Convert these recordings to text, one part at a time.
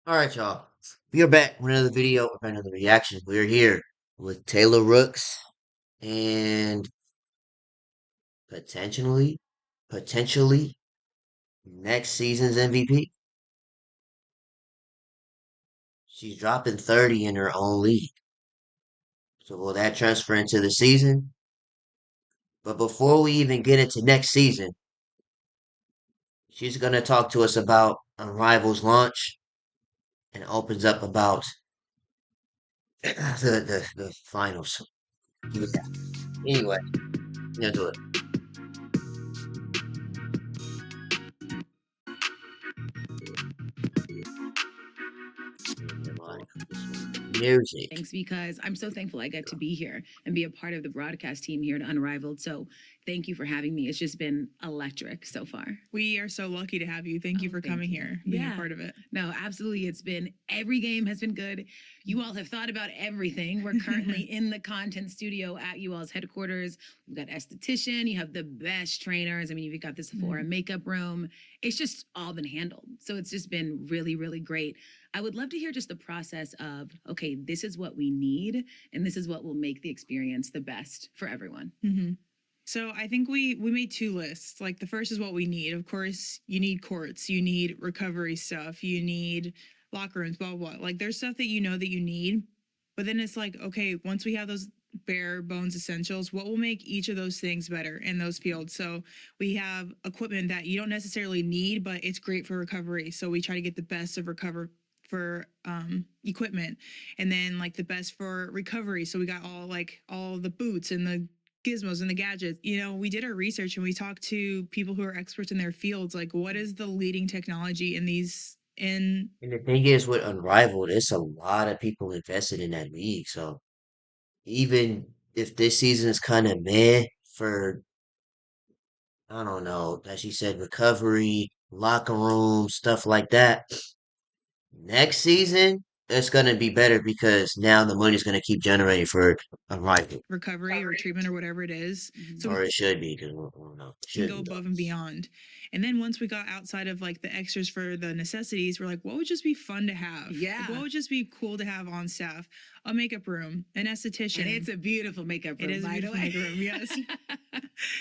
All right, y'all. We are back with another video, with another reaction. We're here with Taylor Rooks and potentially next season's MVP. She's dropping 30 in her own league. So will that transfer into the season? But before we even get into next season, she's gonna talk to us about Unrival's launch and opens up about the finals. Yeah. Anyway, into it. Music. Thanks, because I'm so thankful I get to be here and be a part of the broadcast team here at Unrivaled. So thank you for having me. It's just been electric so far. We are so lucky to have you. Thank you for coming here, being a part of it. No, absolutely. It's been, every game has been good. You all have thought about everything. We're currently in the content studio at you all's headquarters. We've got esthetician. You have the best trainers. I mean, you've got the Sephora makeup room. It's just all been handled. So it's just been really, really great. I would love to hear just the process of, okay, this is what we need, and this is what will make the experience the best for everyone. So I think we made two lists. Like, the first is what we need. Of course, you need courts, you need recovery stuff, you need locker rooms, blah, blah, blah. Like, there's stuff that you know that you need. But then it's like, okay, once we have those bare bones essentials, what will make each of those things better in those fields? So we have equipment that you don't necessarily need, but it's great for recovery. So we try to get the best of for equipment, and then like the best for recovery. So we got all the boots and the gizmos and the gadgets. You know, we did our research and we talked to people who are experts in their fields. Like, what is the leading technology in these? And the thing is, with Unrivaled, it's a lot of people invested in that league. So even if this season is kind of meh for, I don't know, as you said, recovery, locker room, stuff like that, next season it's gonna be better because now the money's gonna keep generating for Unrivaled, recovery or treatment or whatever it is. So we or it should be because I don't know, can should go be though. above and beyond. And then once we got outside of like the extras for the necessities, we're like, what would just be fun to have? Yeah. Like, what would just be cool to have on staff? A makeup room, an esthetician. And it's a beautiful makeup room. It is a beautiful makeup room, yes.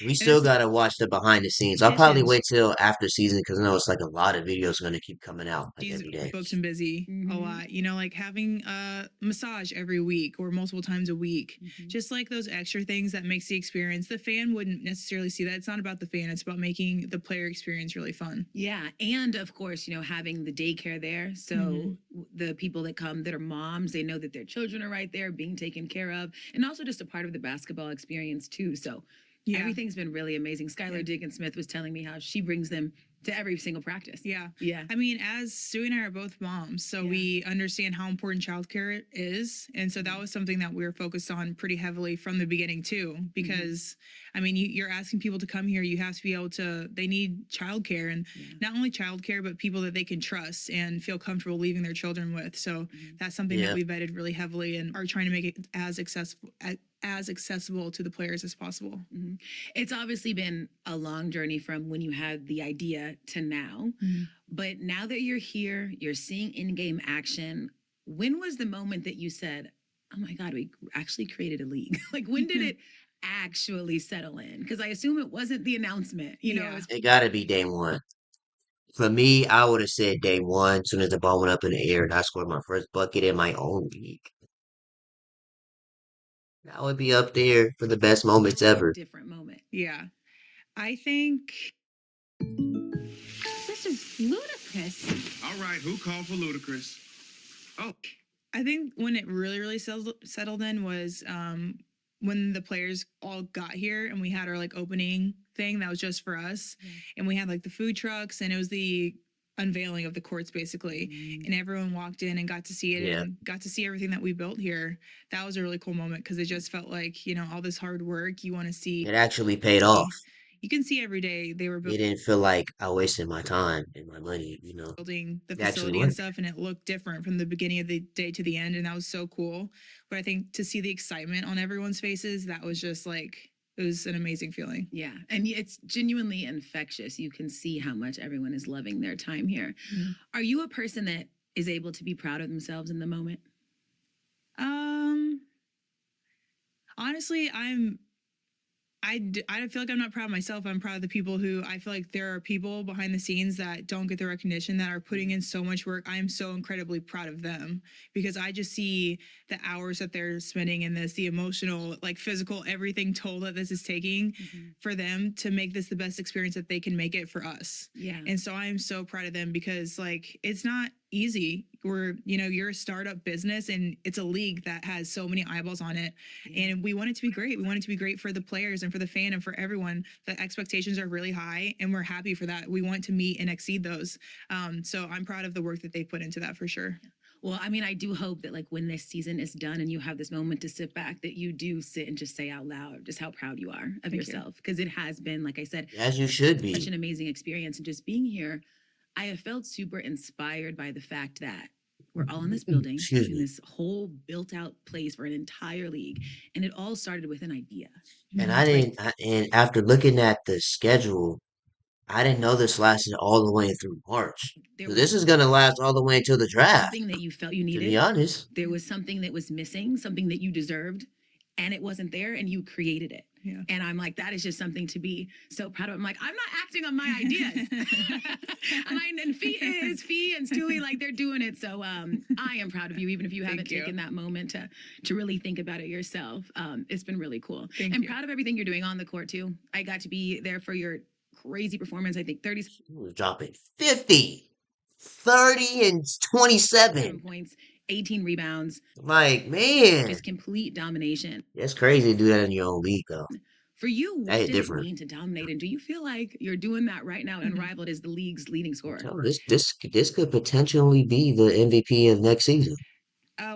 We still gotta watch the behind the scenes. I'll probably wait till after season because I know it's like a lot of videos gonna keep coming out like She's every day. booked and busy a lot. You know, like having a massage every week or multiple times a week. Just like those extra things that makes the experience. The fan wouldn't necessarily see that. It's not about the fan. It's about making the player experience really fun. Yeah, and of course, you know, having the daycare there. So the people that come that are moms, they know that their children are right there being taken care of, and also just a part of the basketball experience too. So everything's been really amazing. Skylar Diggins Smith was telling me how she brings them to every single practice. Yeah. Yeah. I mean, as Stu and I are both moms, so we understand how important childcare is. And so that was something that we were focused on pretty heavily from the beginning too, because I mean, you're asking people to come here, you have to be able to, they need childcare, and not only childcare, but people that they can trust and feel comfortable leaving their children with. So that's something that we vetted really heavily and are trying to make it as accessible to the players as possible. It's obviously been a long journey from when you had the idea to now. But now that you're here, you're seeing in-game action. When was the moment that you said, oh my God, we actually created a league? Like, when did it actually settle in? Because I assume it wasn't the announcement, you know? It gotta be day one. For me, I would have said day one, as soon as the ball went up in the air and I scored my first bucket in my own league. That would be up there for the best moments ever. Different moment. Yeah. I think this is ludicrous. All right, who called for ludicrous? Oh, I think when it really settled in was when the players all got here and we had our like opening thing that was just for us, and we had like the food trucks, and it was the unveiling of the courts basically, and everyone walked in and got to see it and got to see everything that we built here. That was a really cool moment because it just felt like, you know, all this hard work you want to see. It actually paid off. You can see every day they were It didn't feel like I wasted my time and my money, you know. building the It actually facility and worked. stuff, and it looked different from the beginning of the day to the end, and that was so cool. But I think to see the excitement on everyone's faces, that was just like, it was an amazing feeling. Yeah, and it's genuinely infectious. You can see how much everyone is loving their time here. Are you a person that is able to be proud of themselves in the moment? Honestly, I feel like I'm not proud of myself. I'm proud of the people who I feel like there are people behind the scenes that don't get the recognition that are putting in so much work. I am so incredibly proud of them because I just see the hours that they're spending in this, the emotional, like physical, everything toll that this is taking for them to make this the best experience that they can make it for us. Yeah. And so I am so proud of them because like it's not easy. You're a startup business and it's a league that has so many eyeballs on it. Yeah. And we want it to be great. We want it to be great for the players and for the fan and for everyone. The expectations are really high and we're happy for that. We want to meet and exceed those. So I'm proud of the work that they put into that for sure. Well, I mean, I do hope that like when this season is done and you have this moment to sit back, that you do sit and just say out loud just how proud you are of yourself. Because it has been, like I said, As you should such be. an amazing experience. And just being here, I have felt super inspired by the fact that we're all in this building, Excuse in me. this whole built out place for an entire league. And it all started with an idea. And and after looking at the schedule, I didn't know this lasted all the way through March. There So was this is gonna last all the way until the draft, something that you felt you to be needed. honest. There was something that was missing, something that you deserved, and it wasn't there, and you created it. Yeah. And I'm like, that is just something to be so proud of. I'm like, I'm not acting on my ideas. And Fee and Stewie, like they're doing it. So I am proud of you, even if you haven't taken that moment to really think about it yourself. It's been really cool. Thank and you. proud of everything you're doing on the court too. I got to be there for your crazy performance. I think 30 He was dropping 50, 30, and 27. points, 18 rebounds, Like, man, just complete domination. that's crazy to do that in your own league, though. For you, That what hit does it different. mean to dominate? And do you feel like you're doing that right now? Unrivaled is the league's leading scorer. Tell me, this could potentially be the MVP of next season.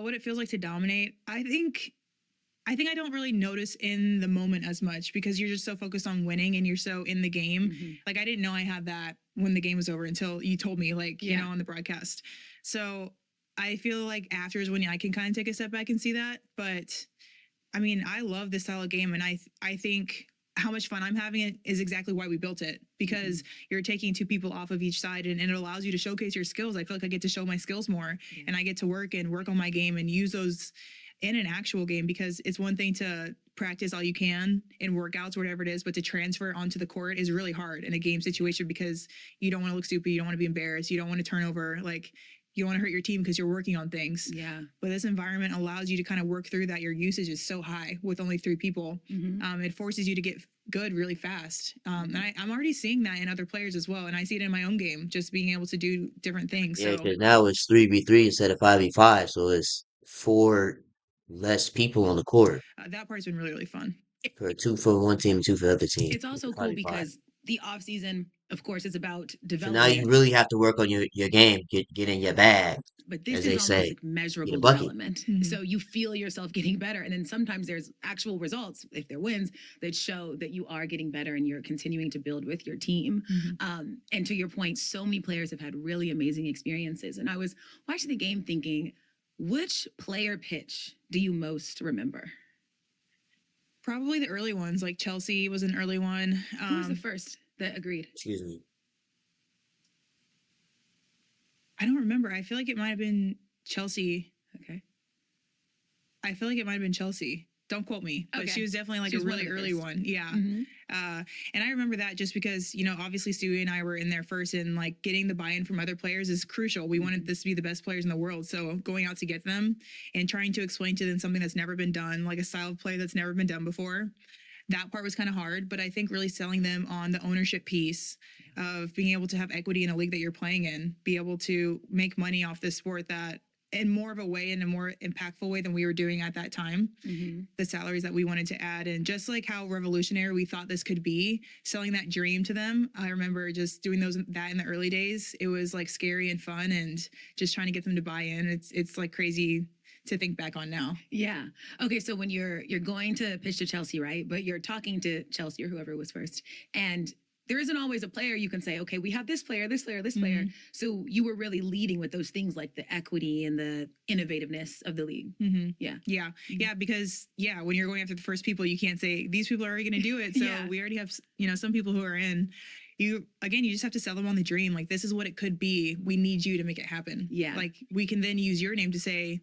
What it feels like to dominate, I think I don't really notice in the moment as much because you're just so focused on winning and you're so in the game. Like I didn't know I had that when the game was over until you told me, like, you know, on the broadcast. So I feel like after is when I can kind of take a step back and see that. But I mean, I love this style of game, and I think how much fun I'm having it is exactly why we built it, because you're taking two people off of each side and it allows you to showcase your skills. I feel like I get to show my skills more and I get to work on my game and use those in an actual game, because it's one thing to practice all you can in workouts, whatever it is, but to transfer onto the court is really hard in a game situation because you don't want to look stupid. You don't want to be embarrassed. You don't want to turn over. Like, you don't want to hurt your team because you're working on things. Yeah. But this environment allows you to kind of work through that. Your usage is so high with only 3 people. It forces you to get good really fast. And I'm already seeing that in other players as well. And I see it in my own game, just being able to do different things. Yeah, So because now it's 3v3 instead of 5v5, so it's 4 less people on the court that part's been really, really fun. for 2 for one team, 2 for the other team. It's also cool 5v5. because the off season, of course, is about So development. now you really have to work on your game, get in your bag, But this as they is almost say. like measurable Get a bucket. development. So you feel yourself getting better. And then sometimes there's actual results, if they're wins, that show that you are getting better and you're continuing to build with your team. And to your point, so many players have had really amazing experiences. And I was watching the game thinking, which player pitch do you most remember? Probably the early ones, like Chelsea was an early one. Who was the first that agreed? Excuse me. I don't remember. I feel like it might have been Chelsea. Okay. I feel like it might have been Chelsea. Don't quote me, but she was definitely like She a was one of really the early first. one. Yeah. Mm-hmm. And I remember that just because, you know, obviously Stewie and I were in there first, and like getting the buy-in from other players is crucial. We wanted this to be the best players in the world. So going out to get them and trying to explain to them something that's never been done, like a style of play that's never been done before. That part was kind of hard, but I think really selling them on the ownership piece of being able to have equity in a league that you're playing in, be able to make money off this sport that in more of a way, in a more impactful way than we were doing at that time, the salaries that we wanted to add, and just like how revolutionary we thought this could be, selling that dream to them. I remember just doing that in the early days. It was like scary and fun, and just trying to get them to buy in. It's like crazy to think back on now. Yeah. Okay. So when you're going to pitch to Chelsea, right? But you're talking to Chelsea or whoever was first, and there isn't always a player you can say, okay, we have this player, this player, this player. So you were really leading with those things like the equity and the innovativeness of the league. Yeah. Because when you're going after the first people, you can't say these people are already going to do it. So we already have, you know, some people who are in. you just have to sell them on the dream. Like, this is what it could be. We need you to make it happen. Yeah. Like, we can then use your name to say,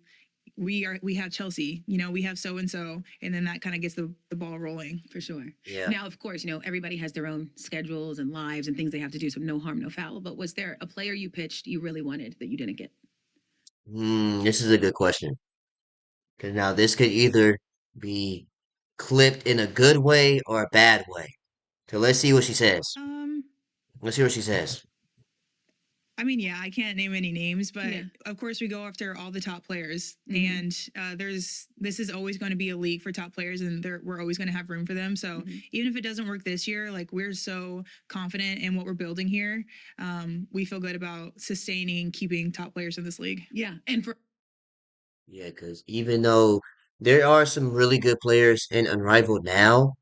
we have Chelsea, we have so and so, and then that kind of gets the ball rolling. For sure. Yeah. Now, of course, everybody has their own schedules and lives and things they have to do, so no harm, no foul. But was there a player you pitched you really wanted that you didn't get? This is a good question. Because now this could either be clipped in a good way or a bad way. So let's see what she says. Um, Let's see what she says. I mean, yeah, I can't name any names, but Yeah. of course we go after all the top players, Mhm. and this is always going to be a league for top players, and we're always going to have room for them. So even if it doesn't work this year, like, we're so confident in what we're building here. We feel good about sustaining, keeping top players in this league. Yeah. And for Yeah, because even though there are some really good players in Unrivaled now,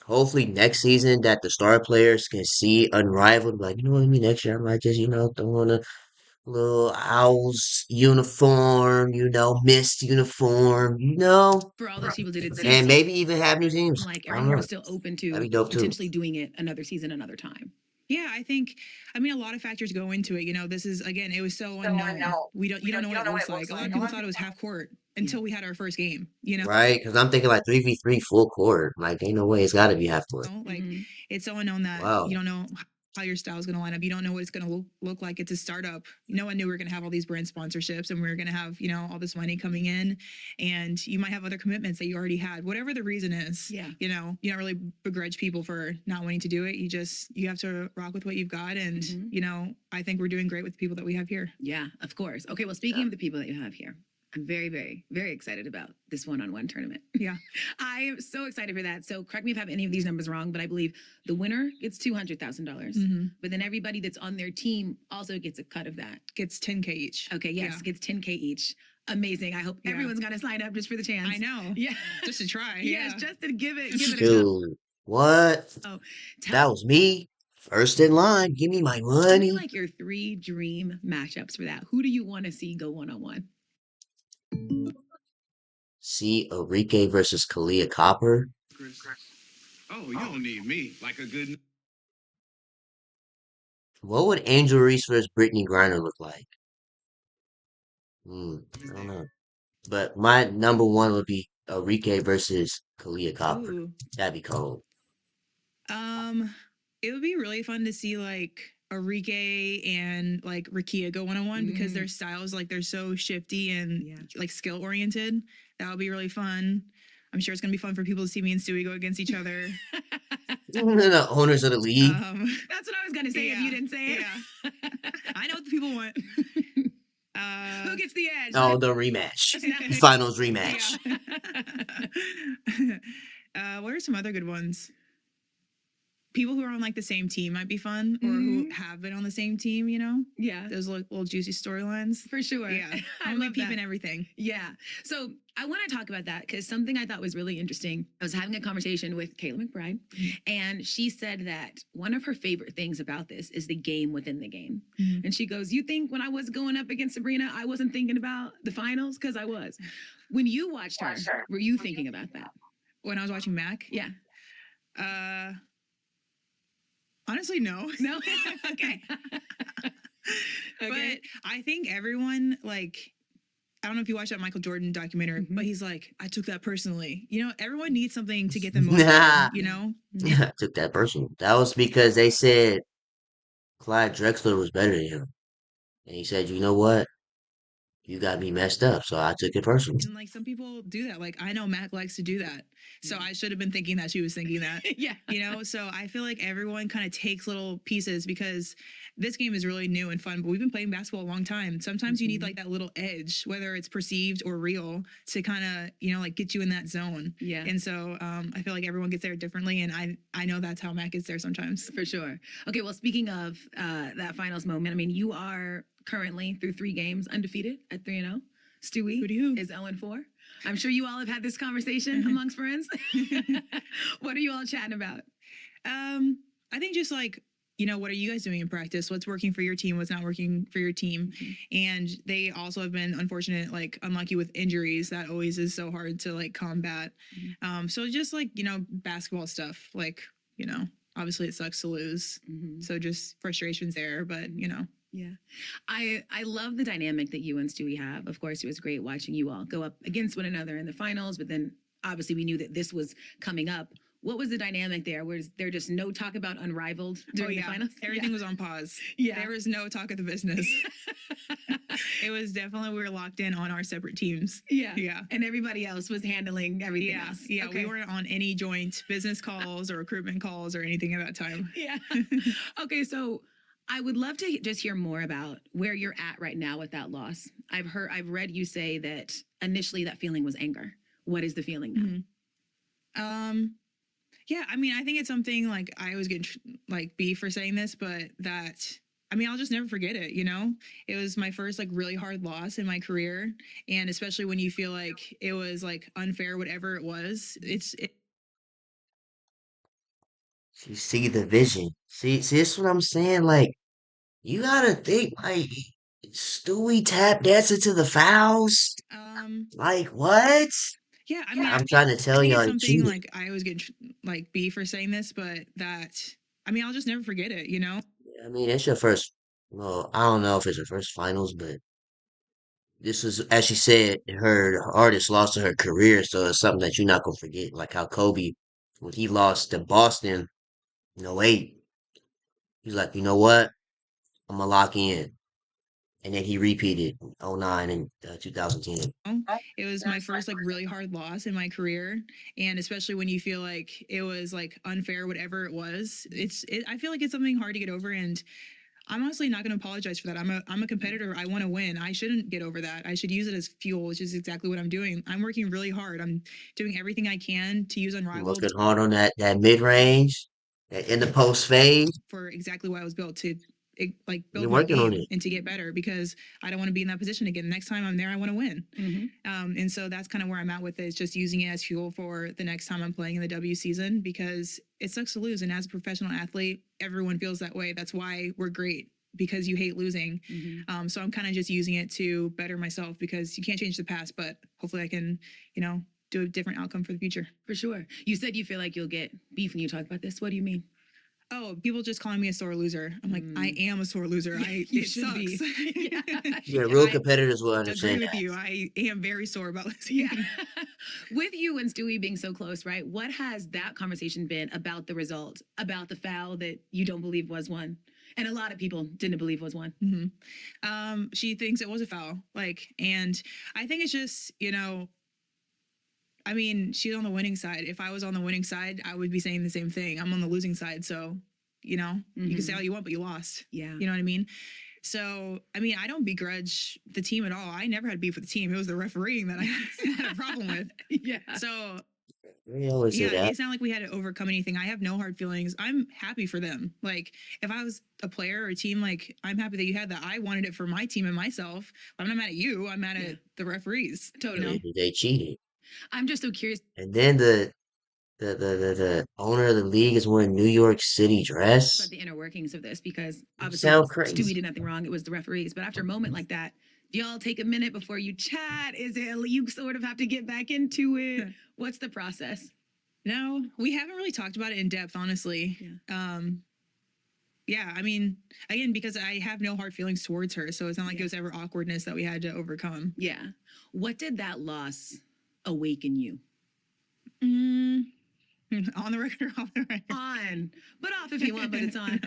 hopefully next season that the star players can see Unrivaled, like, you know what I mean, next year I might just, throw on a little Owls uniform, mist uniform, for all those people did it seem and maybe even have new teams. like I don't everyone know. was still open That'd to be dope too. potentially doing it another season, another time. Yeah, I mean, a lot of factors go into it. This is, again, it was so unknown. You don't know what it looks like. A lot of people thought it was half court until we had our first game. Right? Because I'm thinking like 3v3 full court. Like, ain't no way it's got to be half court. Like, Mhm. it's so unknown that Wow. you don't know how your style is going to line up. You don't know what it's going to look like. It's a startup. No one knew we were going to have all these brand sponsorships, and we were going to have, all this money coming in, and you might have other commitments that you already had. Whatever the reason is, Yeah. you don't really begrudge people for not wanting to do it. You have to rock with what you've got, and Mhm. I think we're doing great with the people that we have here. Yeah, of course. Okay, well, speaking of the people that you have here, I'm very, very, very excited about this one-on-one tournament. Yeah. I am so excited for that. So correct me if I have any of these numbers wrong, but I believe the winner gets $200,000. Mhm. But then everybody that's on their team also gets a cut of that. Gets 10K each. Okay, yes, Yeah. gets 10K each. Amazing. I hope Yeah. everyone's going to sign up just for the chance. I know. Yeah. Just to try. Yes, Yeah. just to give it a shot. Dude, what? Oh, That was me. First in line. Give me my tell me money. like your 3 dream matchups for that. Who do you want to see go one-on-one? See Enrique versus Collier Copper. Chris. Oh, you don't need me. Like a good. What would Angel Reese versus Brittany Griner look like? I don't know. But my number one would be Enrique versus Collier Copper. Ooh. That'd be cold. It would be really fun to see like Enrique and like Rakia go one-on-one because their styles, like, they're so shifty and like skill oriented. That would be really fun. I'm sure it's gonna be fun for people to see me and Stewie go against each other. The owners of the league. That's what I was gonna say if you didn't say it. Yeah. I know what the people want. Who gets the edge? Oh, the rematch. The finals rematch. Yeah. What are some other good ones? People who are on like the same team might be fun, or who have been on the same team, Yeah. Those little juicy storylines. For sure. Yeah. I I'm like love that. peeping everything. Yeah. So I want to talk about that because something I thought was really interesting. I was having a conversation with Kayla McBride, and she said that one of her favorite things about this is the game within the game. And she goes, you think when I was going up against Sabrina, I wasn't thinking about the finals? Because I was. When you watched her, were you thinking about that? When I was watching Mac? Yeah. Honestly, no. No? Okay. But I think everyone, like, I don't know if you watched that Michael Jordan documentary, but he's like, I took that personally. Everyone needs something to get them motivated, Yeah, I took that personal. That was because they said Clyde Drexler was better than him. And he said, you know what? You got me messed up, so I took it personal. And like some people do that. Like I know Mac likes to do that. So I should have been thinking that she was thinking that. Yeah. So I feel like everyone kind of takes little pieces because this game is really new and fun, but we've been playing basketball a long time. Sometimes you need like that little edge, whether it's perceived or real, to kind of, like get you in that zone. Yeah. And so I feel like everyone gets there differently. And I know that's how Mac gets there sometimes. For sure. Okay, well, speaking of that finals moment, I mean, you are currently through 3 games undefeated at 3-0. Stewie is 0-4. I'm sure you all have had this conversation amongst friends. What are you all chatting about? I think just like, what are you guys doing in practice? What's working for your team? What's not working for your team? And they also have been unlucky with injuries. That always is so hard to like combat. So just like, basketball stuff, like, obviously it sucks to lose. So just frustrations there, but Yeah. I love the dynamic that you and Stewie have. Of course, it was great watching you all go up against one another in the finals, but then obviously we knew that this was coming up. What was the dynamic there? Was there just no talk about Unrivaled during the finals? Everything was on pause. Yeah. There was no talk of the business. It was definitely, we were locked in on our separate teams. Yeah. And everybody else was handling everything else. Yeah. Okay. We weren't on any joint business calls or recruitment calls or anything at that time. Yeah. Okay, so I would love to just hear more about where you're at right now with that loss. I've read you say that initially that feeling was anger. What is the feeling now? Yeah, I mean, I think it's something like I always get like beef for saying this, but that, I mean, I'll just never forget it, It was my first like really hard loss in my career. And especially when you feel like it was like unfair, whatever it was, You see the vision. See, that's what I'm saying. Like, you gotta think, like, Stewie tap dancing to the fouls. Like, what? yeah, I mean, I'm trying to I tell think y'all, it's he something cheated. like I always get like beef for saying this, but that, I mean, I'll just never forget it, I mean, it's your first. Well, I don't know if it's her first finals, but this is, as she said, her hardest loss of her career. So it's something that you're not gonna forget. Like how Kobe, when he lost to Boston in '08, he's like, you know what? I'm gonna lock in, and then he repeated '09 and 2010. It was my first like really hard loss in my career, and especially when you feel like it was like unfair, whatever it was. I feel like it's something hard to get over, and I'm honestly not going to apologize for that. I'm a competitor. I want to win. I shouldn't get over that. I should use it as fuel, which is exactly what I'm doing. I'm working really hard. I'm doing everything I can to use You're Unrivaled working hard on that mid range, that in the post fade. for exactly what I was built to. Like build You're my working on game it. and to get better, because I don't want to be in that position again. Next time I'm there, I want to win. And so that's kind of where I'm at with it, is just using it as fuel for the next time I'm playing in the W season, because it sucks to lose. And as a professional athlete, everyone feels that way. That's why we're great, because you hate losing. So I'm kind of just using it to better myself, because you can't change the past, but hopefully I can, do a different outcome for the future. For sure. You said you feel like you'll get beef when you talk about this. What do you mean? Oh, people just calling me a sore loser. I'm like, I am a sore loser. You should sucks. be. Yeah, real I competitors will agree understand. with you. I am very sore about losing. Yeah. With you and Stewie being so close, right? What has that conversation been about the result, about the foul that you don't believe was one? And a lot of people didn't believe was one. She thinks it was a foul. And I think it's just, I mean, she's on the winning side. If I was on the winning side, I would be saying the same thing. I'm on the losing side. So, you can say all you want, but you lost. Yeah. You know what I mean? So, I mean, I don't begrudge the team at all. I never had beef with the team. It was the refereeing that I had a problem with. Yeah. So, We always say that. it's not like we had to overcome anything. I have no hard feelings. I'm happy for them. Like, if I was a player or a team, like, I'm happy that you had that. I wanted it for my team and myself. I'm not mad at you. I'm mad at the referees. Totally. They cheated. I'm just so curious. And then the owner of the league is wearing New York City dress. About the inner workings of this, because You obviously sound Stewie crazy. did nothing wrong. It was the referees. But after a moment like that, do y'all take a minute before you chat? Is it you sort of have to get back into it? What's the process? No, we haven't really talked about it in depth, honestly. I mean, again, because I have no hard feelings towards her, so it's not like it was ever awkwardness that we had to overcome. Yeah. What did that loss awaken you? On the record or off the record? On. But off if you want, but it's on.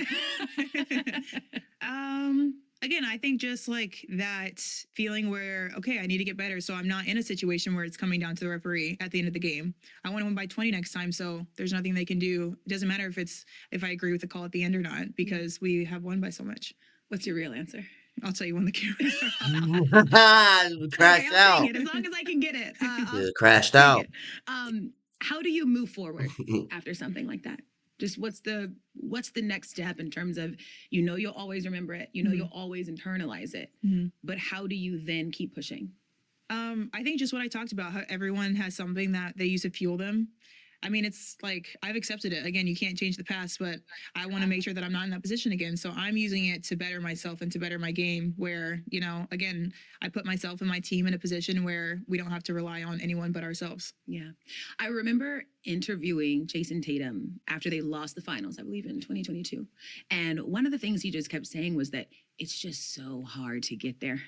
Again, I think just like that feeling where, okay, I need to get better. So I'm not in a situation where it's coming down to the referee at the end of the game. I want to win by 20 next time. So there's nothing they can do. It doesn't matter if I agree with the call at the end or not, because we have won by so much. What's your real answer? I'll tell you when the cameras We crashed I'll out. take it, as long as I can get it. I'll Crashed take out. it. How do you move forward after something like that? Just what's the next step in terms of, you'll always remember it, you'll always internalize it, but how do you then keep pushing? I think just what I talked about, how everyone has something that they use to fuel them. I mean, it's like I've accepted it. Again, you can't change the past, but I want to make sure that I'm not in that position again. So I'm using it to better myself and to better my game where, again, I put myself and my team in a position where we don't have to rely on anyone but ourselves. Yeah. I remember interviewing Jason Tatum after they lost the finals, I believe in 2022. And one of the things he just kept saying was that it's just so hard to get there.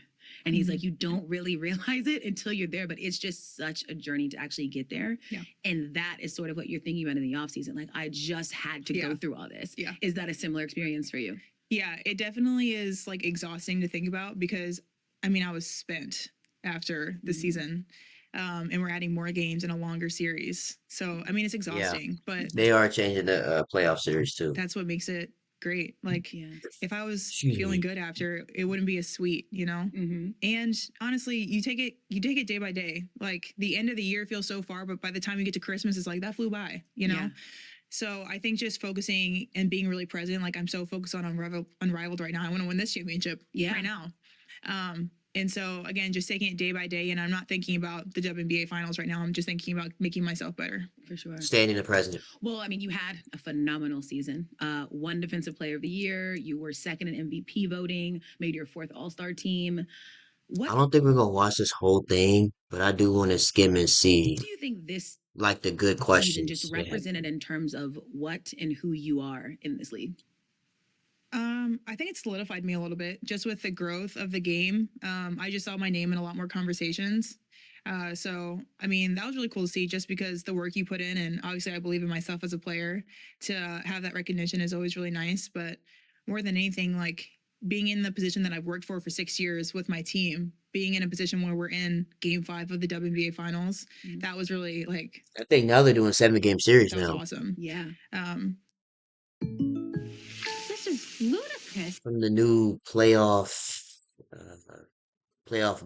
And he's like, you don't really realize it until you're there, but it's just such a journey to actually get there. Yeah. And that is sort of what you're thinking about in the off season. Like, I just had to go through all this. Yeah. Is that a similar experience for you? Yeah, it definitely is like exhausting to think about because I mean, I was spent after the season. And we're adding more games in a longer series. So, I mean, it's exhausting, but They are changing the playoff series too. that's what makes it great. Like, if I was Excuse feeling me. good after, it wouldn't be as sweet, And honestly, you take it day by day. Like the end of the year feels so far, but by the time you get to Christmas, it's like that flew by, Yeah. So I think just focusing and being really present, like I'm so focused on Unrivaled right now. I want to win this championship right now. And so again, just taking it day by day, and I'm not thinking about the WNBA finals right now. I'm just thinking about making myself better. For sure. Staying in the present. Well, I mean, you had a phenomenal season. Won Defensive Player of the Year. You were second in MVP voting. Made your fourth All-Star team. What I don't think we're gonna watch this whole thing, but I do want to skim and see do you think this like the good season questions. just they have. represented in terms of what and who you are in this league? I think it solidified me a little bit just with the growth of the game. I just saw my name in a lot more conversations. So, I mean, that was really cool to see just because the work you put in, and obviously I believe in myself as a player, to have that recognition is always really nice. But more than anything, like being in the position that I've worked for 6 years with my team, being in a position where we're in game 5 of the WNBA finals, that was really like, I think now they're doing 7-game series that was now. awesome. Yeah. This is ludicrous. From the new playoff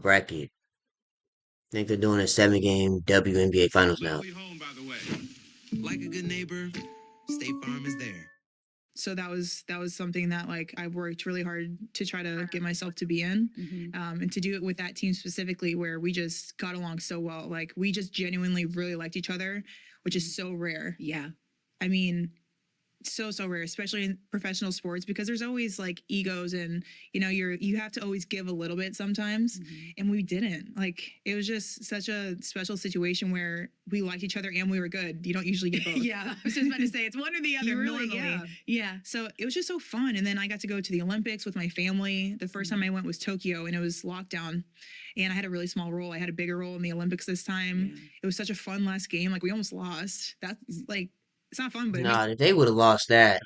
bracket. I think they're doing a 7-game WNBA finals now. Halfway home, by the way. Like a good neighbor, State Farm is there. So that was something that like I worked really hard to try to get myself to be in, and to do it with that team specifically, where we just got along so well. Like we just genuinely really liked each other, which is so rare. Yeah. I mean, so rare, especially in professional sports, because there's always like egos, and you have to always give a little bit sometimes, and we didn't. Like it was just such a special situation where we liked each other and we were good. You don't usually get both. Yeah, I was just about to say it's one or the other. You really, normally. Yeah. So it was just so fun. And then I got to go to the Olympics with my family. The first time I went was Tokyo, and it was lockdown. And I had a really small role. I had a bigger role in the Olympics this time. Yeah. It was such a fun last game. Like we almost lost. That's like, it's not fun, but Nah, if they would have lost that,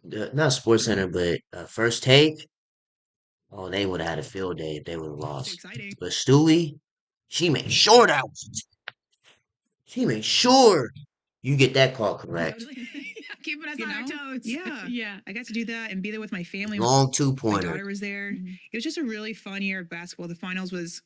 not Sports Center, but First Take, oh, they would have had a field day if they would have it's lost. exciting. But Stewie, she made sure she made sure you get that call correct. Totally. Keeping us You on our know? toes. Yeah. Yeah. I got to do that and be there with my family. Long My 2-pointer. daughter was there. It was just a really fun year of basketball. The finals was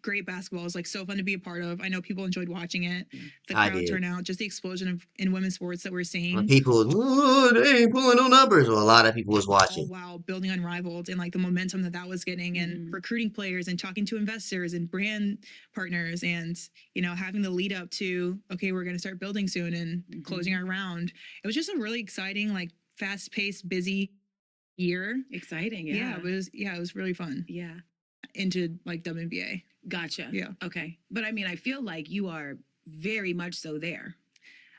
great basketball. It was like so fun to be a part of. I know people enjoyed watching it. The I crowd did. turnout, just the explosion in women's sports that we're When seeing. people, "Oh, they ain't pulling no numbers." Well, a lot of people was All watching. while building Unrivaled and like the momentum that was getting, and recruiting players and talking to investors and brand partners, and having the lead up to, okay, we're going to start building soon and closing our round. It was just a really exciting, like fast paced, busy year. Exciting. Yeah, it was really fun. Yeah. Into like WNBA. Gotcha. Yeah. Okay. But I mean, I feel like you are very much so there.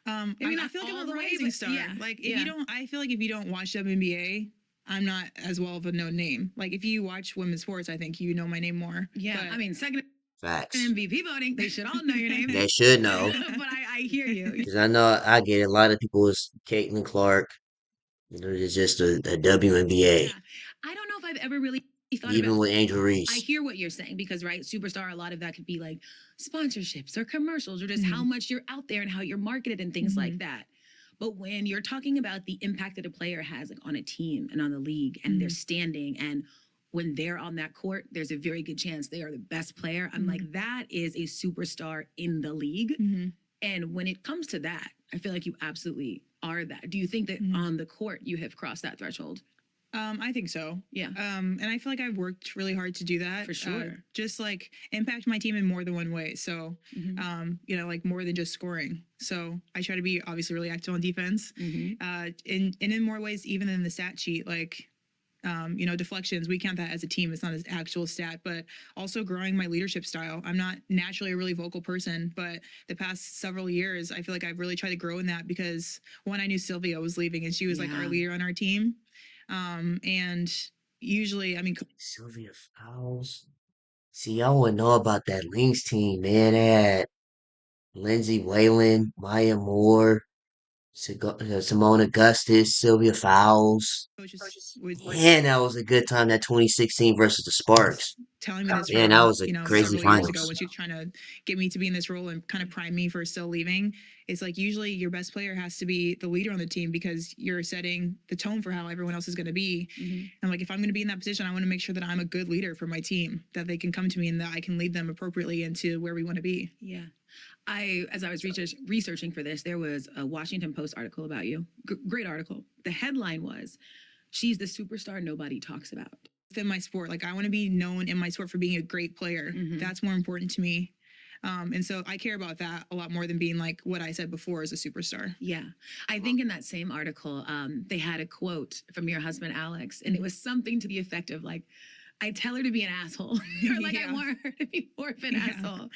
Maybe not I feel like all I'm the a way, rising but star. yeah, Like if yeah. you don't, I feel like if you don't watch WNBA, I'm not as well of a known name. Like if you watch women's sports, I think you know my name more. Yeah. But I mean, second Facts. in MVP voting, they should all know your name. They should know. But I hear you. Because I know I get it. A lot of people was Caitlin Clark. It's just a WNBA. Yeah. I don't know if I've ever really thought Even about. with Angel I Reese. hear what you're saying because, right, superstar, a lot of that could be like sponsorships or commercials or just how much you're out there and how you're marketed and things like that. But when you're talking about the impact that a player has like on a team and on the league and their standing, and when they're on that court, there's a very good chance they are the best player. I'm like, that is a superstar in the league. And when it comes to that, I feel like you absolutely are that. Do you think that on the court you have crossed that threshold? I think so. Yeah. And I feel like I've worked really hard to do that. For sure. Just like impact my team in more than one way. So, Mhm. you know, like more than just scoring. So I try to be obviously really active on defense. Mhm. And in more ways, even in the stat sheet, like, you know, deflections, we count that as a team. It's not an actual stat, but also growing my leadership style. I'm not naturally a really vocal person, but the past several years, I feel like I've really tried to grow in that because one, I knew Sylvia was leaving and she was like our Yeah. leader on our team. And usually, I mean, Sylvia Fowles. See, I wouldn't know about that Lynx team, man. They had Lindsay Whalen, Maya Moore, Simone Augustus, Sylvia Fowles. coaches would Man, that was a good time, that 2016 versus the Sparks. telling me this Man, that from, was a you know, crazy several years ago finals. when she was trying to get me to be in this role and kind of prime me for still leaving. It's like usually your best player has to be the leader on the team because you're setting the tone for how everyone else is going to be. Mhm. And like if I'm going to be in that position, I want to make sure that I'm a good leader for my team, that they can come to me and that I can lead them appropriately into where we want to be. Yeah. As I was researching for this, there was a Washington Post article about you. Great article. The headline was, "She's the superstar nobody talks about." Within my sport, like I want to be known in my sport for being a great player. Mhm. That's more important to me. And so I care about that a lot more than being like what I said before as a superstar. Yeah. I think in that same article, they had a quote from your husband, Alex, and it was something to the effect of like, "I tell her to be an asshole," or like, "I Yeah. want her to be more of an Yeah. asshole."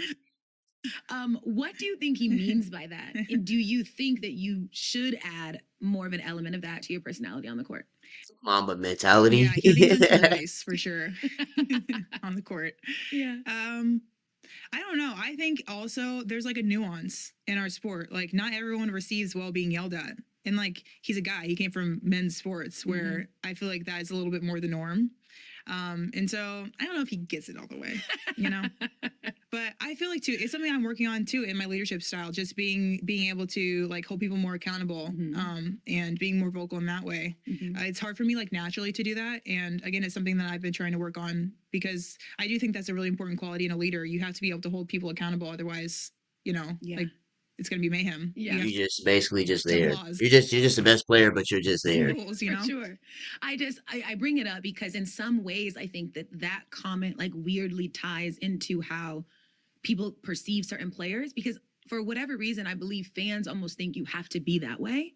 What do you think he means by that? And do you think that you should add more of an element of that to your personality on the court? Mamba mentality. Yeah, he thinks I'm too nice for sure on the court. Yeah. I don't know. I think also there's like a nuance in our sport. Like not everyone receives well being yelled at. And like he's a guy, he came from men's sports where I feel like that is a little bit more the norm. And so I don't know if he gets it all the way, you know. But I feel like too, it's something I'm working on too in my leadership style, just being able to like hold people more accountable, and being more vocal in that way. It's hard for me like naturally to do that, and again, it's something that I've been trying to work on because I do think that's a really important quality in a leader. You have to be able to hold people accountable, otherwise, you know, Yeah. like it's gonna be mayhem. Yeah. You have You just basically just to have there. laws, You're just the best player, but you're just there. rules, you For know. sure. I bring it up because in some ways I think that comment like weirdly ties into how people perceive certain players, because for whatever reason I believe fans almost think you have to be that way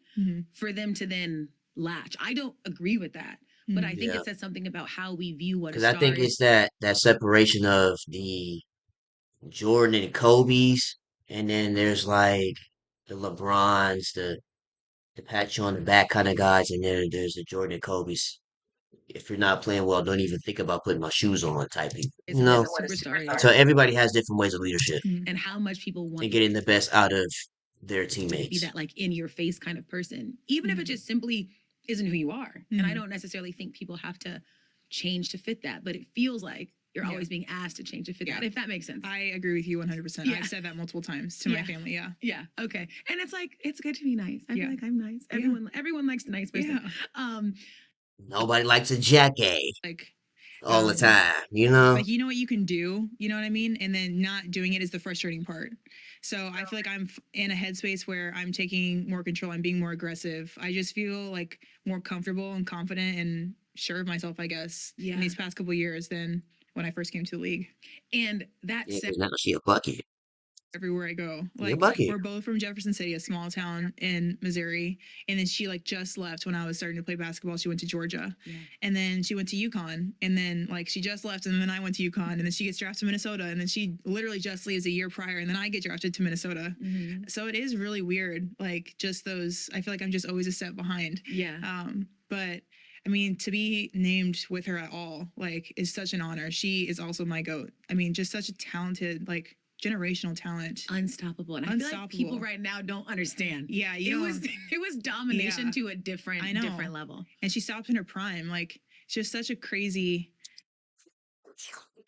for them to then latch. I don't agree with that, but I think Yeah. it says something about how we view what a Because I star think is. it's that separation of the Jordan and Kobe's, and then there's like the LeBrons, the pat you on the back kind of guys, and then there's the Jordan and Kobe's. If you're not playing well, don't even think about putting my shoes on type people. Is You what know? a superstar So is everybody has different ways of leadership and how much people want and you getting the best out of their to be teammates. that like in your face kind of person, even if it just simply isn't who you are. And I don't necessarily think people have to change to fit that, but it feels like you're always being asked to change to fit that, if that makes sense. I agree with you 100%. Yeah. I've said that multiple times to my family. Yeah. Yeah. Okay. And it's like, it's good to be nice. I feel Yeah. like I'm nice. Yeah. Everyone likes the nice person. Yeah. Nobody likes a jackie Like, all the time, you know? like you know what you can do, you know what I mean, and then not doing it is the frustrating part. So I feel like I'm in a headspace where I'm taking more control, I'm being more aggressive. I just feel like more comfortable and confident and sure of myself, I guess, in these past couple of years than when I first came to the league. And that Yeah, said, 'cause now she a bucket. Everywhere I go, You're a like bucket. we're both from Jefferson City, a small town in Missouri, and then she like just left when I was starting to play basketball. She went to Georgia, and then she went to UConn, and then like she just left, and then I went to UConn, and then she gets drafted to Minnesota, and then she literally just leaves a year prior, and then I get drafted to Minnesota. So it is really weird, like just those. I feel like I'm just always a step behind. But I mean, to be named with her at all, like, is such an honor. She is also my GOAT. I mean, just such a talented, like, generational talent. Unstoppable. And I feel like people right now don't understand. Yeah, it was domination to a different level. And she stopped in her prime. Like, it's just such a crazy.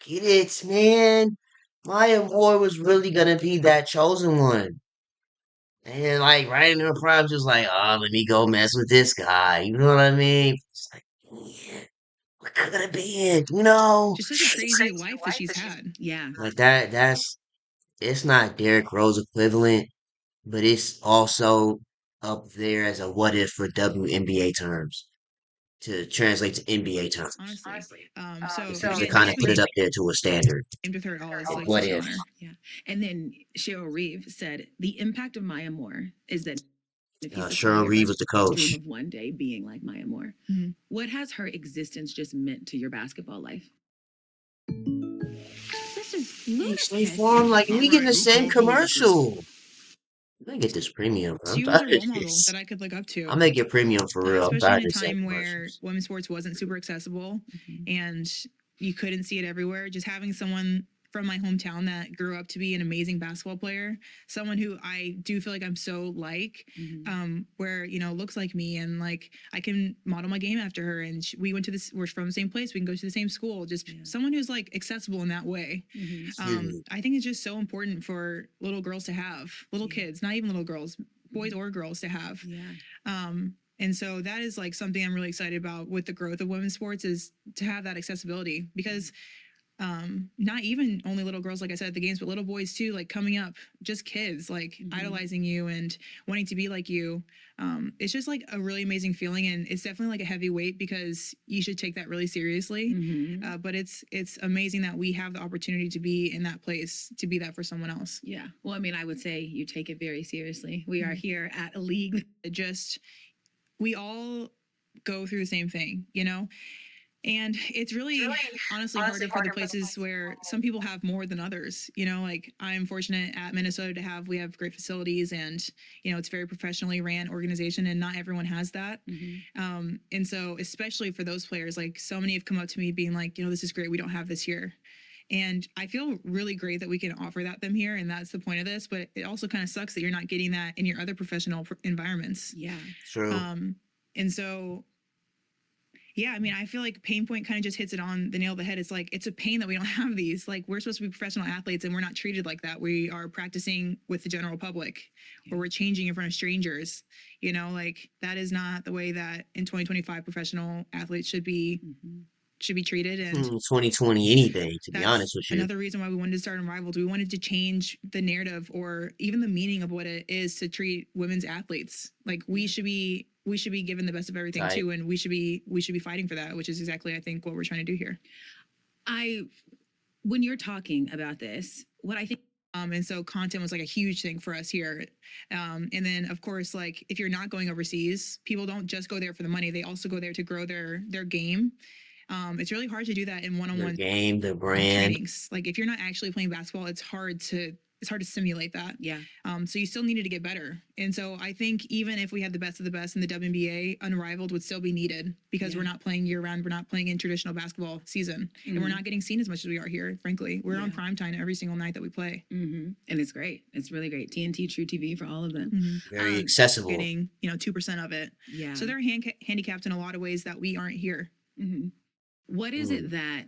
Get it, man. Maya Moore was really gonna be that chosen one. And then, like, right in her prime, just like, oh, let me go mess with this guy. You know what I mean? It's like, yeah, what could have been? You know? Just such a crazy life that she's had. Yeah. Like it's not Derrick Rose equivalent, but it's also up there as a what if for WNBA terms. to translate to NBA terms. honestly. If you again, could kind of just put being it up there to a standard named with her at all is of like what such an if. honor. Yeah. And then Cheryl Reeve said the impact of Maya Moore is that Nephessa Cheryl Collier Reeve must was the dream coach. of one day being like Maya Moore. Mhm. What has her existence just meant to your basketball life? This is Hey, State ludicrous. Farm, like, All we getting right, the who same called the ludicrous? commercial. Let me get this premium, bro. I'm She was a tired of role model this. that I could look up I'm to, gonna get premium for real. I'm especially tired in of a the same time where commercials. women's sports wasn't super accessible Mhm. and you couldn't see it everywhere. Just having someone from my hometown that grew up to be an amazing basketball player, someone who I do feel like I'm so like, Mhm. where looks like me, and like I can model my game after her. And we went to this, we're from the same place, we can go to the same school. Just Yeah. someone who's like accessible in that way. Mhm. I think it's just so important for little girls to have, little Yeah. kids, not even little girls, boys or girls to have. Yeah. And so that is like something I'm really excited about with the growth of women's sports, is to have that accessibility, because not even only little girls, like I said at the games, but little boys too, like coming up, just kids like Mhm. idolizing you and wanting to be like you. It's just like a really amazing feeling, and it's definitely like a heavy weight, because you should take that really seriously. Mhm. But it's amazing that we have the opportunity to be in that place, to be that for someone else. Yeah. Well, I mean, I would say you take it very seriously. We are Mhm. here at a league. It just, we all go through the same thing, and it's really honestly harder for the places where some people have more than others. Like I'm fortunate at Minnesota to we have great facilities, and it's a very professionally ran organization, and not everyone has that. Mhm. And so especially for those players, like so many have come up to me being like, this is great, we don't have this here. And I feel really great that we can offer them here, and that's the point of this. But it also kind of sucks that you're not getting that in your other professional environments. Yeah. True. And so, yeah, I mean, I feel like Pain Point kind of just hits it on the nail of the head. It's like, it's a pain that we don't have these. Like, we're supposed to be professional athletes, and we're not treated like that. We are practicing with the general public, or we're changing in front of strangers. Like that is not the way that in 2025 professional athletes should be treated. And 2020 anything, to be honest that's with you. another reason why we wanted to start Unrivaled. We wanted to change the narrative, or even the meaning of what it is to treat women's athletes. Like we should be given the best of everything Right. too, and we should be fighting for that, which is exactly, I think, what we're trying to do here. When you're talking about this, what I think. And so content was like a huge thing for us here. And then of course, like if you're not going overseas, people don't just go there for the money. They also go there to grow their game. It's really hard to do that in Their one-on-one game, their brand. trainings. Like if you're not actually playing basketball, it's hard to simulate that. Yeah. So you still needed to get better. And so I think even if we had the best of the best in the WNBA, Unrivaled would still be needed, because we're not playing year round. We're not playing in traditional basketball season, and we're not getting seen as much as we are here. Frankly, we're on prime time every single night that we play. And it's great. It's really great. TNT, True TV for all of them. Very accessible. Getting 2% of it. Yeah. So they're handicapped in a lot of ways that we aren't here. What is it that,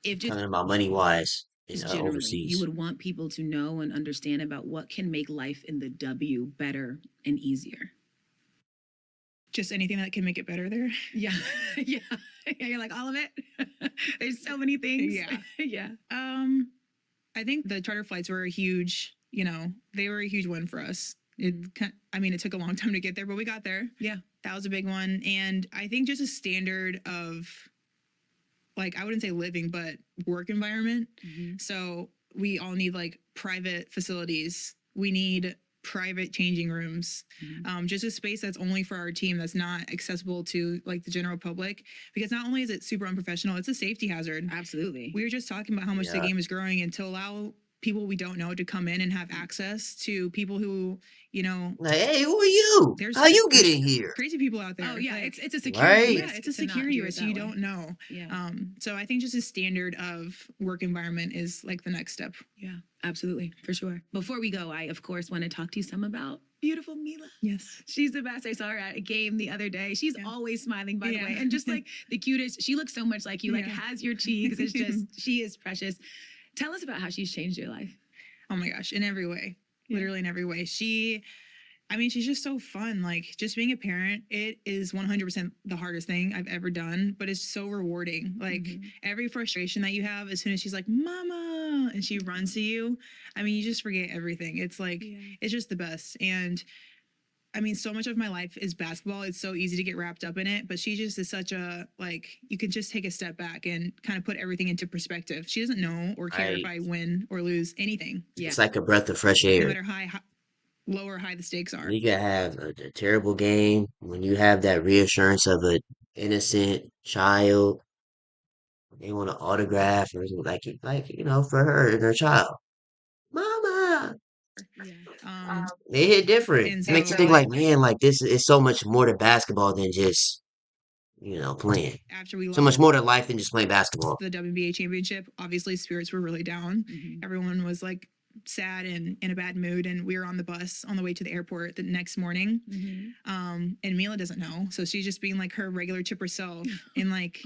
if just Talking about money wise in generally, overseas, you would want people to know and understand about what can make life in the W better and easier? Just anything that can make it better there. Yeah. Yeah. You're like, all of it? There's so many things. Yeah. Yeah. I think the charter flights were a huge, they were a huge win for us. It took a long time to get there, but we got there. Yeah. That was a big one. And I think just a standard of, like, I wouldn't say living, but work environment. So we all need like private facilities. We need private changing rooms, just a space that's only for our team, that's not accessible to like the general public, because not only is it super unprofessional, it's a safety hazard. Absolutely. We were just talking about how much the game is growing, and to allow people we don't know to come in and have access to people who, like, hey, who are you? How you get in here? Crazy people out there. Oh yeah, like, it's a security Right? risk. it's a to not security do it risk. that You way. don't know. Yeah. So I think just a standard of work environment is like the next step. Yeah, absolutely, for sure. Before we go, I of course want to talk to you some about beautiful Mila. Yes. She's the best. I saw her at a game the other day. She's always smiling, by the Yeah. way, and just like the cutest. She looks so much like you. Like has your cheeks. It's just she is precious. Tell us about how she's changed your life. Oh my gosh, in every way, literally in every way. She's just so fun. Like, just being a parent, it is 100% the hardest thing I've ever done, but it's so rewarding. Like, every frustration that you have, as soon as she's like, "Mama," and she runs to you, you just forget everything. It's like, it's just the best. And I mean, so much of my life is basketball. It's so easy to get wrapped up in it, but she just is such a like you can just take a step back and kind of put everything into perspective. She doesn't know or care if Right. I win or lose anything, Yeah. It's like a breath of fresh no air. matter how low or high the stakes are. You can have a terrible game when you have that reassurance of an innocent child. They want an autograph or like for her and her child. Mama, Yeah. they hit different. And It makes you so think like, man, like this is so much more to basketball than just playing. after we So much lost more to life than just playing basketball. the WNBA championship, obviously spirits were really down. Mhm. Everyone was like sad and in a bad mood, and we were on the bus on the way to the airport the next morning. Mhm. And Mila doesn't know, so she's just being like her regular chipper self. And like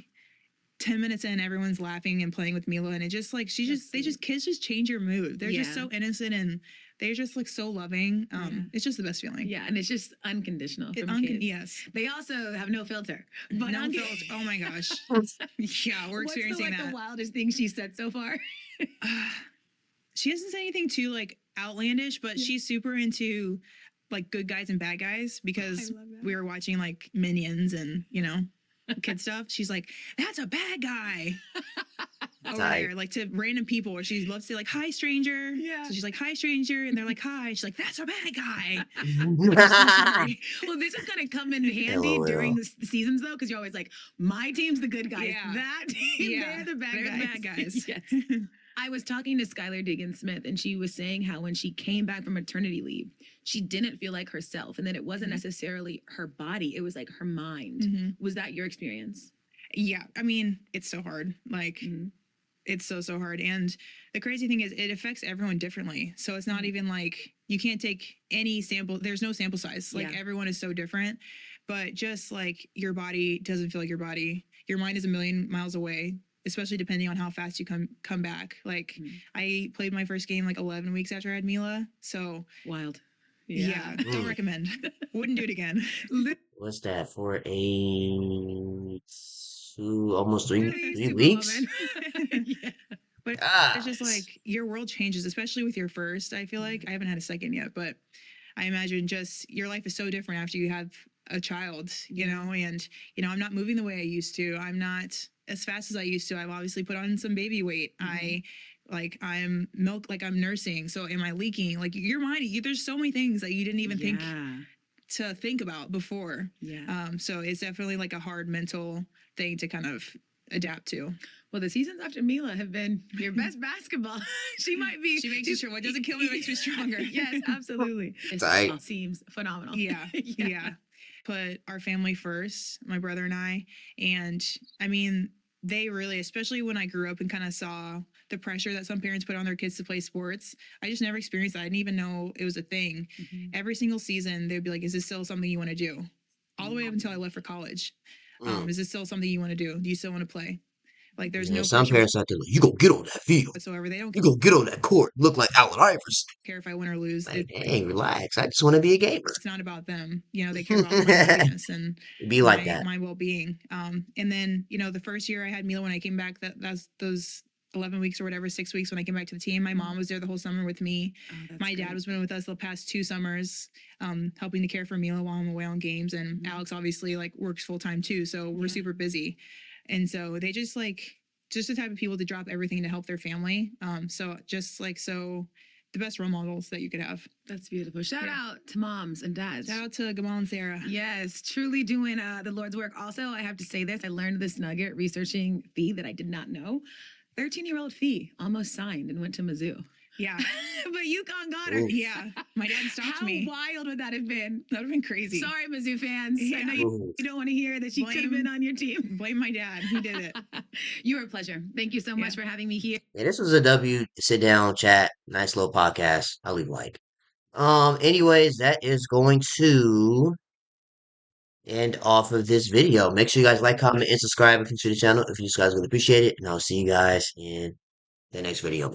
10 minutes in, everyone's laughing and playing with Mila, and it just like kids just change your mood. They're just Yeah. so innocent and they're just like so loving. Yeah. It's just the best feeling. Yeah, and it's just unconditional from kids. Yes. They also have no filter. But No filter. Oh my gosh. Yeah, we're What's experiencing the that. wildest thing she said so far? She hasn't said anything too like outlandish, but Yeah. she's super into like good guys and bad guys because love that. we were watching like Minions and kid stuff. She's like, that's a bad guy over Tight. there, like to random people where she loves to say like, hi stranger. Yeah. So she's like, hi stranger, and they're like, hi. She's like, that's a bad guy. Well, this is gonna come in handy LOL. during the seasons though, because you're always like, my team's the good guys. Yeah. That team, Yeah, they're the bad they're the guys. bad guys. Yes. I was talking to Skylar Diggins Smith, and she was saying how when she came back from maternity leave, she didn't feel like herself. And then it wasn't necessarily her body, it was like her mind. Mhm. Was that your experience? Yeah, I mean, it's so hard. Like, Mhm. it's so hard. And the crazy thing is, it affects everyone differently. So it's not even like you can't take any sample. There's no sample size. Like, Yeah. everyone is so different. But just like your body doesn't feel like your body, your mind is a million miles away, especially depending on how fast you come back. Like, Mhm. I played my first game like 11 weeks after I had Mila. So Wild. yeah, don't Mm. recommend. Wouldn't do it again. What's that for almost three Literally three weeks? Superwoman. Yeah. But it's just Gosh. like your world changes, especially with your first. I feel like I haven't had a second yet, but I imagine just your life is so different after you have a child, and I'm not moving the way I used to. I'm not as fast as I used to. I've obviously put on some baby weight. I'm nursing. So am I leaking? Like your mind, there's so many things that you didn't even think to think about before. Yeah. So it's definitely like a hard mental thing to kind of adapt to. Well, the seasons after Mila have been your best basketball. She might be. She makes me sure what doesn't kill me makes me stronger. Yes, absolutely. It Tight. seems phenomenal. Yeah. Put our family first, my brother and I. And I mean, they really, especially when I grew up and kind of saw the pressure that some parents put on their kids to play sports, I just never experienced that. I didn't even know it was a thing. Mhm. Every single season, they'd be like, is this still something you want to do? All the way up until I left for college. Is this still something you want to do? Do you still want to play? Like, there's no Some pressure parents out there like, you go get on that field. whatsoever. They don't You go get on that court. Look like Allen Iverson. care if I win or lose. Like, dang, relax. I just want to be a gamer. It's not about them. They care about my happiness and It'd be like that. my well-being. And then, the first year I had Mila when I came back, that's those 11 weeks or whatever, 6 weeks when I came back to the team. My mom was there the whole summer with me. Oh, that's My dad great. was been with us the past 2 summers, helping to care for Mila while I'm away on games. And Alex obviously like works full time too. So we're super busy. And so they just the type of people to drop everything to help their family. So the best role models that you could have. That's beautiful. Shout Yeah. out to moms and dads. Shout out to Gamal and Sarah. Yes, truly doing the Lord's work. Also, I have to say this. I learned this nugget researching Fee that I did not know. 13-year-old Fee almost signed and went to Mizzou. Yeah. But UConn got her. Ooh. Yeah. My dad stopped How me. wild would that have been? That would have been crazy. Sorry, Mizzou fans. I Yeah. know Ooh. you don't want to hear that she could have Blame- been on your team. Blame my dad. He did it. You were a pleasure. Thank you so much for having me here. Yeah, this was a W. Sit down, chat. Nice little podcast. I'll leave a like. Anyways, that is going to end off of this video. Make sure you guys like, comment, and subscribe if you're new to the channel. If you guys would appreciate it. And I'll see you guys in the next video.